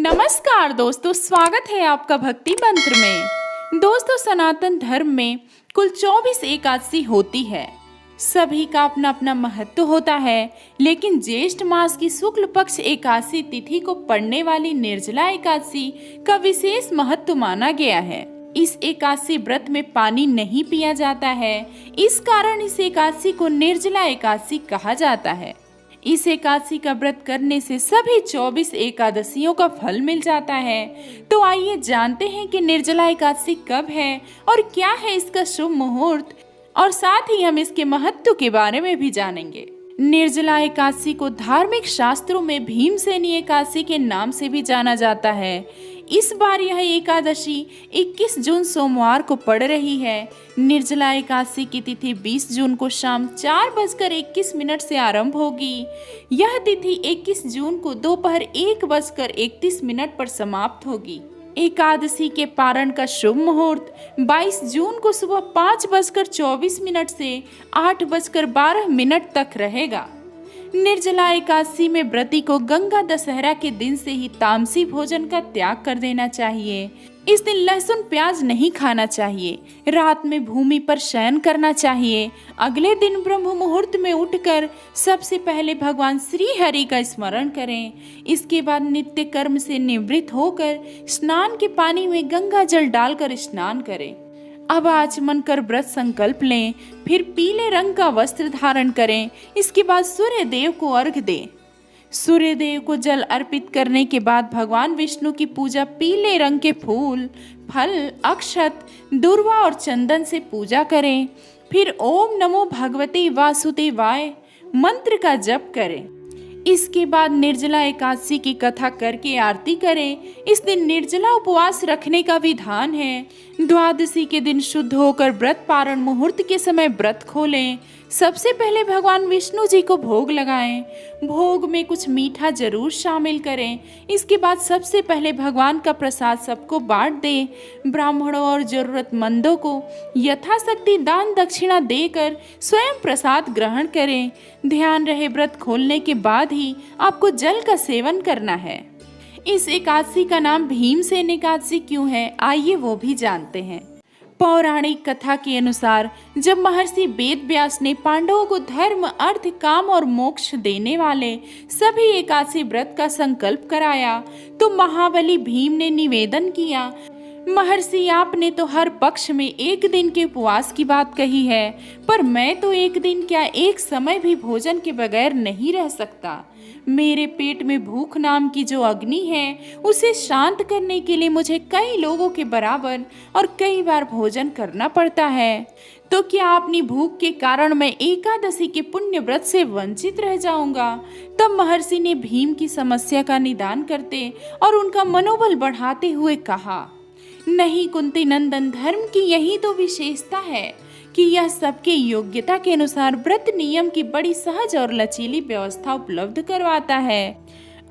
नमस्कार दोस्तों, स्वागत है आपका भक्ति मंत्र में। दोस्तों, सनातन धर्म में कुल 24 एकादशी होती है। सभी का अपना अपना महत्व होता है, लेकिन ज्येष्ठ मास की शुक्ल पक्ष एकादशी तिथि को पड़ने वाली निर्जला एकादशी का विशेष महत्व माना गया है। इस एकादशी व्रत में पानी नहीं पिया जाता है, इस कारण इस एकादशी को निर्जला एकादशी कहा जाता है। इस एकादशी का व्रत करने से सभी 24 एकादशियों का फल मिल जाता है। तो आइए जानते हैं कि निर्जला एकादशी कब है और क्या है इसका शुभ मुहूर्त, और साथ ही हम इसके महत्व के बारे में भी जानेंगे। निर्जला एकादशी को धार्मिक शास्त्रों में भीमसेनी एकादशी के नाम से भी जाना जाता है। इस बार यह एकादशी 21 जून सोमवार को पड़ रही है। निर्जला एकादशी की तिथि 20 जून को शाम 4:21 से आरंभ होगी। यह तिथि 21 जून को दोपहर 1:31 पर समाप्त होगी। एकादशी के पारण का शुभ मुहूर्त 22 जून को सुबह 5:24 से 8:12 तक रहेगा। निर्जला एकादशी में व्रती को गंगा दशहरा के दिन से ही तामसी भोजन का त्याग कर देना चाहिए। इस दिन लहसुन प्याज नहीं खाना चाहिए। रात में भूमि पर शयन करना चाहिए। अगले दिन ब्रह्म मुहूर्त में उठकर सबसे पहले भगवान श्री हरि का स्मरण करें। इसके बाद नित्य कर्म से निवृत्त होकर स्नान के पानी में गंगा जल डालकर स्नान करें। अब आचमन कर व्रत संकल्प लें, फिर पीले रंग का वस्त्र धारण करें। इसके बाद सूर्य देव को अर्घ्य दें। सूर्य देव को जल अर्पित करने के बाद भगवान विष्णु की पूजा पीले रंग के फूल, फल, अक्षत, दूर्वा और चंदन से पूजा करें। फिर ओम नमो भगवते वासुदेवाय मंत्र का जप करें। इसके बाद निर्जला एकादशी की कथा करके आरती करें। इस दिन निर्जला उपवास रखने का विधान है। द्वादशी के दिन शुद्ध होकर व्रत पारण मुहूर्त के समय व्रत खोलें। सबसे पहले भगवान विष्णु जी को भोग लगाएं। भोग में कुछ मीठा जरूर शामिल करें। इसके बाद सबसे पहले भगवान का प्रसाद सबको बांट दें। ब्राह्मणों और जरूरतमंदों को यथाशक्ति दान दक्षिणा देकर स्वयं प्रसाद ग्रहण करें। ध्यान रहे, व्रत खोलने के बाद ही आपको जल का सेवन करना है। इस एकादशी का नाम भीमसेन एकादशी क्यों है, आइए वो भी जानते हैं। पौराणिक कथा के अनुसार जब महर्षि वेद व्यास ने पांडवों को धर्म, अर्थ, काम और मोक्ष देने वाले सभी एकादशी व्रत का संकल्प कराया, तो महाबली भीम ने निवेदन किया, महर्षि आपने तो हर पक्ष में एक दिन के उपवास की बात कही है, पर मैं तो एक दिन क्या एक समय भी भोजन के बगैर नहीं रह सकता। मेरे पेट में भूख नाम की जो अग्नि है, उसे शांत करने के लिए मुझे कई लोगों के बराबर और कई बार भोजन करना पड़ता है। तो क्या अपनी भूख के कारण मैं एकादशी के पुण्य व्रत से वंचित रह जाऊंगा? तब महर्षि ने भीम की समस्या का निदान करते और उनका मनोबल बढ़ाते हुए कहा, नहीं कुंती नंदन, धर्म की यही तो विशेषता है कि यह सबके योग्यता के अनुसार व्रत नियम की बड़ी सहज और लचीली व्यवस्था उपलब्ध करवाता है।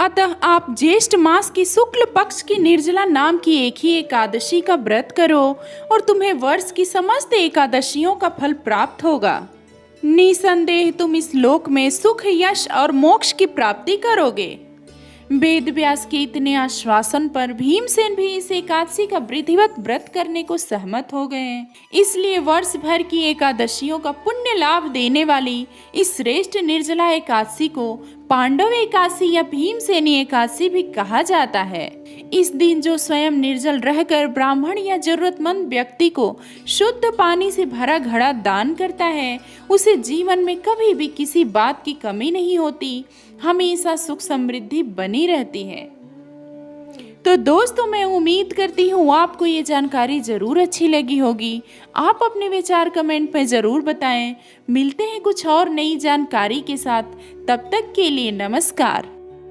अतः आप ज्येष्ठ मास की शुक्ल पक्ष की निर्जला नाम की एक ही एकादशी का व्रत करो और तुम्हें वर्ष की समस्त एकादशियों का फल प्राप्त होगा। निसंदेह तुम इस लोक में सुख, यश और मोक्ष की प्राप्ति करोगे। वेद व्यास के इतने आश्वासन पर भीमसेन भी इस एकादशी का विधिवत व्रत करने को सहमत हो गए। इसलिए वर्ष भर की एकादशियों का पुण्य लाभ देने वाली इस श्रेष्ठ निर्जला एकादशी को पांडव एकादशी या भीमसेनी एकादशी भी कहा जाता है। इस दिन जो स्वयं निर्जल रहकर ब्राह्मण या जरूरतमंद व्यक्ति को शुद्ध पानी से भरा घड़ा दान करता है, उसे जीवन में कभी भी किसी बात की कमी नहीं होती, हमेशा सुख समृद्धि बनी रहती है। तो दोस्तों, मैं उम्मीद करती हूँ आपको ये जानकारी जरूर अच्छी लगी होगी। आप अपने विचार कमेंट में जरूर बताएं। मिलते हैं कुछ और नई जानकारी के साथ, तब तक के लिए नमस्कार।